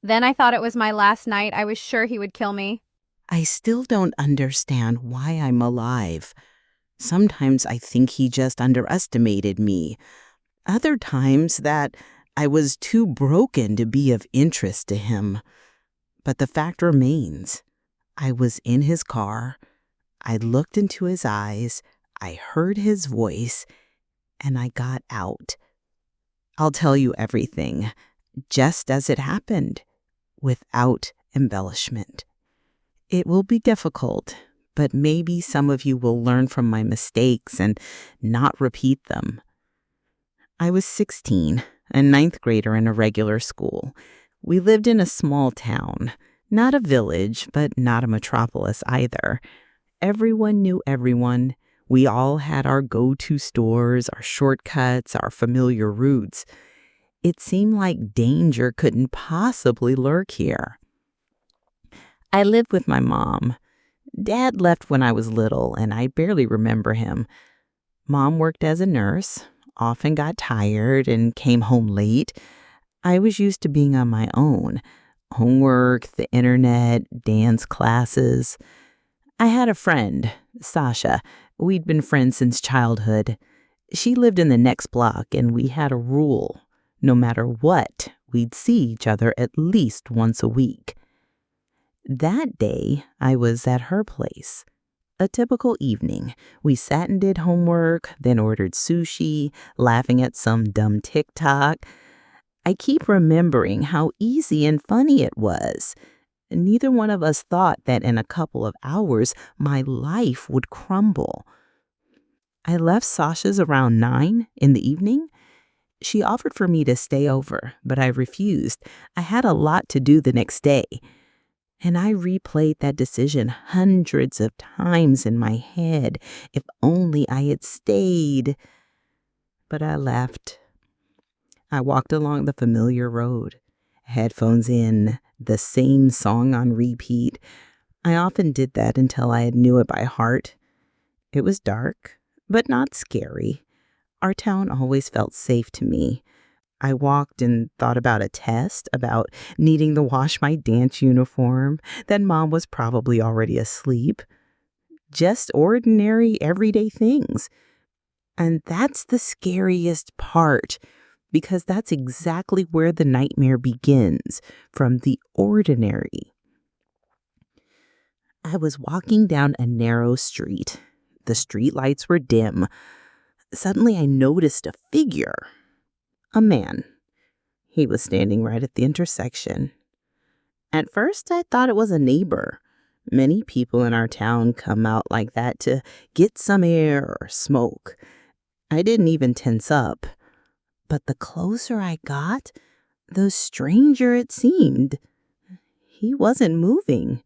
Then I thought it was my last night. I was sure he would kill me. I still don't understand why I'm alive. Sometimes I think he just underestimated me. Other times that I was too broken to be of interest to him. But the fact remains, I was in his car, I looked into his eyes, I heard his voice, and I got out. I'll tell you everything, just as it happened, without embellishment. It will be difficult, but maybe some of you will learn from my mistakes and not repeat them. I was 16, a ninth grader in a regular school. We lived in a small town, not a village, but not a metropolis either. Everyone knew everyone. We all had our go-to stores, our shortcuts, our familiar routes. It seemed like danger couldn't possibly lurk here. I lived with my mom. Dad left when I was little, and I barely remember him. Mom worked as a nurse, often got tired and came home late. I was used to being on my own. Homework, the internet, dance classes. I had a friend, Sasha. We'd been friends since childhood. She lived in the next block, and we had a rule. No matter what, we'd see each other at least once a week. That day, I was at her place. A typical evening. We sat and did homework, then ordered sushi, laughing at some dumb TikTok. I keep remembering how easy and funny it was. Neither one of us thought that in a couple of hours, my life would crumble. I left Sasha's around 9 in the evening. She offered for me to stay over, but I refused. I had a lot to do the next day. And I replayed that decision hundreds of times in my head. If only I had stayed. But I left. I walked along the familiar road, headphones in, the same song on repeat. I often did that until I knew it by heart. It was dark, but not scary. Our town always felt safe to me. I walked and thought about a test, about needing to wash my dance uniform. Then Mom was probably already asleep. Just ordinary, everyday things. And that's the scariest part, because that's exactly where the nightmare begins, from the ordinary. I was walking down a narrow street. The street lights were dim. Suddenly I noticed a figure. A man. He was standing right at the intersection. At first, I thought it was a neighbor. Many people in our town come out like that to get some air or smoke. I didn't even tense up. But the closer I got, the stranger it seemed. He wasn't moving,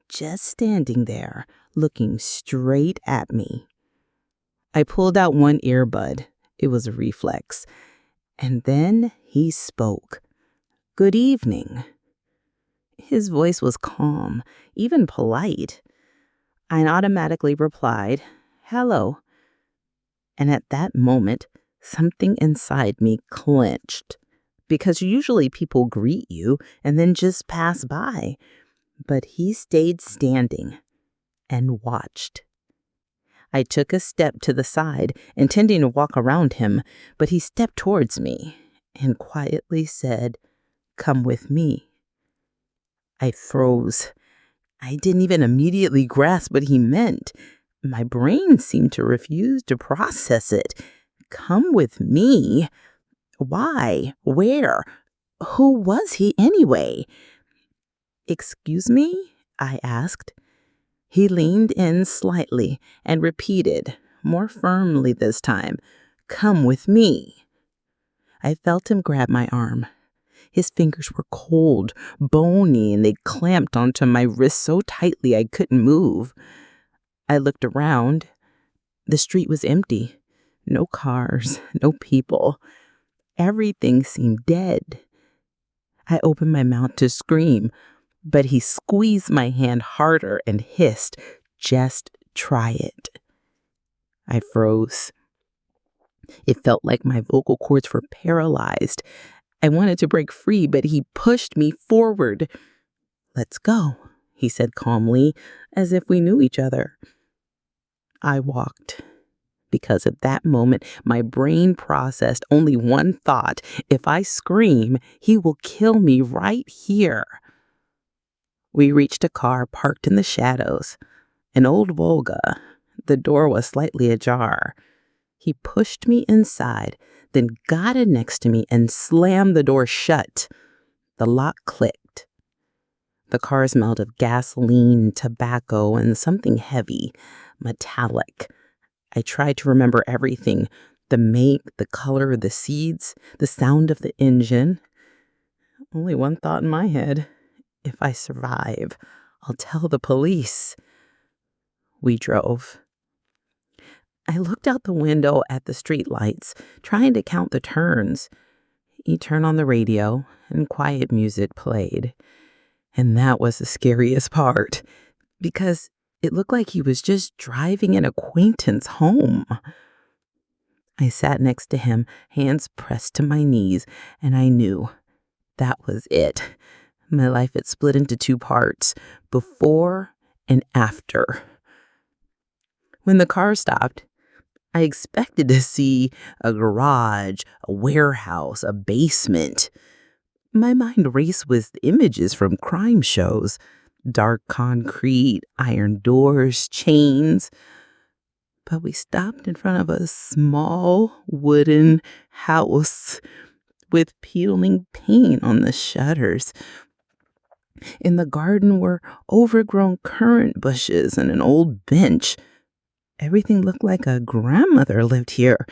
just standing there, looking straight at me. I pulled out one earbud. It was a reflex. And then he spoke. "Good evening." His voice was calm, even polite. I automatically replied, "Hello." And at that moment, something inside me clenched. Because usually people greet you and then just pass by. But he stayed standing and watched. I took a step to the side, intending to walk around him, but he stepped towards me and quietly said, "Come with me." I froze. I didn't even immediately grasp what he meant. My brain seemed to refuse to process it. Come with me? Why? Where? Who was he anyway? "Excuse me?" I asked. He leaned in slightly and repeated, more firmly this time, "Come with me." I felt him grab my arm. His fingers were cold, bony, and they clamped onto my wrist so tightly I couldn't move. I looked around. The street was empty. No cars, no people. Everything seemed dead. I opened my mouth to scream, but he squeezed my hand harder and hissed, "Just try it." I froze. It felt like my vocal cords were paralyzed. I wanted to break free, but he pushed me forward. "Let's go," he said calmly, as if we knew each other. I walked. Because at that moment, my brain processed only one thought. If I scream, he will kill me right here. We reached a car parked in the shadows, an old Volga. The door was slightly ajar. He pushed me inside, then got in next to me and slammed the door shut. The lock clicked. The car smelled of gasoline, tobacco, and something heavy, metallic. I tried to remember everything: the make, the color, the seeds, the sound of the engine. Only one thought in my head: if I survive, I'll tell the police. We drove. I looked out the window at the streetlights, trying to count the turns. He turned on the radio, and quiet music played. And that was the scariest part, because it looked like he was just driving an acquaintance home. I sat next to him, hands pressed to my knees, and I knew that was it. My life had split into two parts: before and after. When the car stopped, I expected to see a garage, a warehouse, a basement. My mind raced with images from crime shows: dark concrete, iron doors, chains. But we stopped in front of a small wooden house with peeling paint on the shutters. In the garden were overgrown currant bushes and an old bench. Everything looked like a grandmother lived here,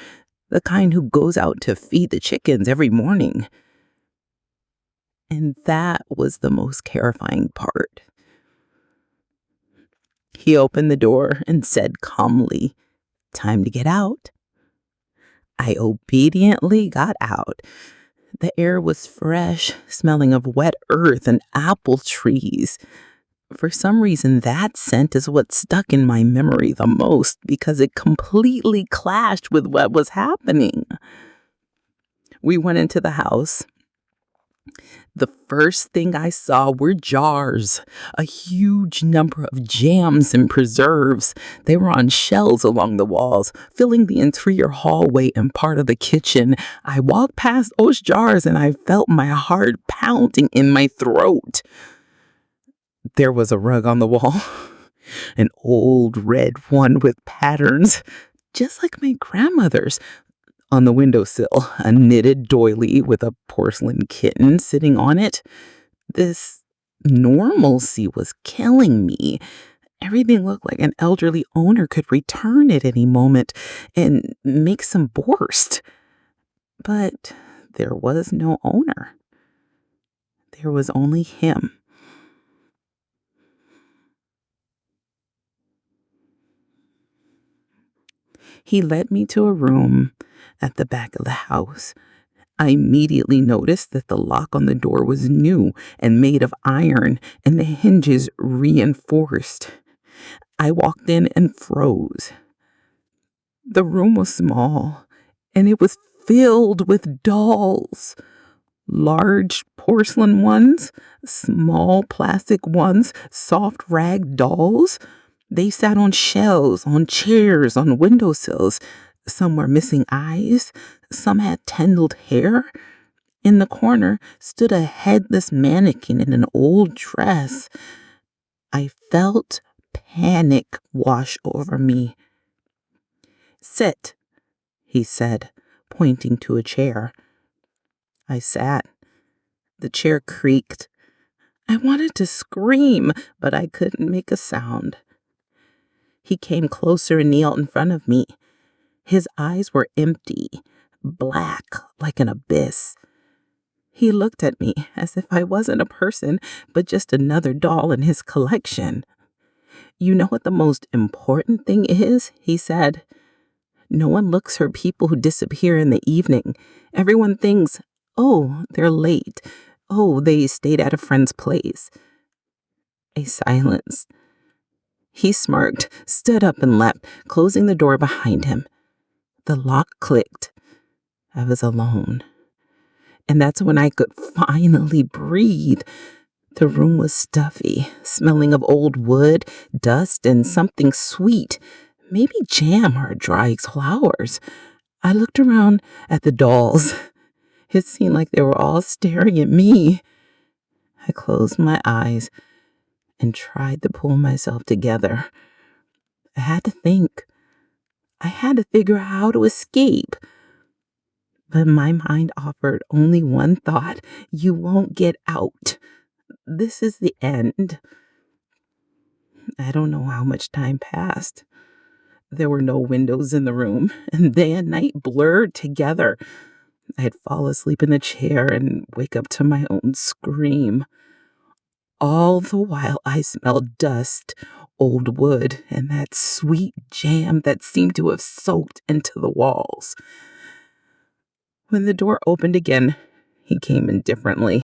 the kind who goes out to feed the chickens every morning. And that was the most terrifying part. He opened the door and said calmly, "Time to get out." I obediently got out. The air was fresh, smelling of wet earth and apple trees. For some reason, that scent is what stuck in my memory the most, because it completely clashed with what was happening. We went into the house. The first thing I saw were jars, a huge number of jams and preserves. They were on shelves along the walls, filling the interior hallway and part of the kitchen. I walked past those jars and I felt my heart pounding in my throat. There was a rug on the wall, an old red one with patterns, just like my grandmother's. On the windowsill, a knitted doily with a porcelain kitten sitting on it. This normalcy was killing me. Everything looked like an elderly owner could return at any moment and make some borscht. But there was no owner. There was only him. He led me to a room at the back of the house. I immediately noticed that the lock on the door was new and made of iron, and the hinges reinforced. I walked in and froze. The room was small, and it was filled with dolls. Large porcelain ones, small plastic ones, soft rag dolls. They sat on shelves, on chairs, on windowsills. Some were missing eyes. Some had tangled hair. In the corner stood a headless mannequin in an old dress. I felt panic wash over me. "Sit," he said, pointing to a chair. I sat. The chair creaked. I wanted to scream, but I couldn't make a sound. He came closer and kneeled in front of me. His eyes were empty, black like an abyss. He looked at me as if I wasn't a person, but just another doll in his collection. "You know what the most important thing is?" he said. "No one looks for people who disappear in the evening. Everyone thinks, oh, they're late. Oh, they stayed at a friend's place." A silence. He smirked, stood up and left, closing the door behind him. The lock clicked. I was alone. And that's when I could finally breathe. The room was stuffy, smelling of old wood, dust, and something sweet. Maybe jam or dry flowers. I looked around at the dolls. It seemed like they were all staring at me. I closed my eyes and tried to pull myself together. I had to think. I had to figure out how to escape. But my mind offered only one thought. You won't get out. This is the end. I don't know how much time passed. There were no windows in the room, and day and night blurred together. I'd fall asleep in the chair and wake up to my own scream. All the while I smelled dust, old wood, and that sweet jam that seemed to have soaked into the walls. When the door opened again, he came in differently.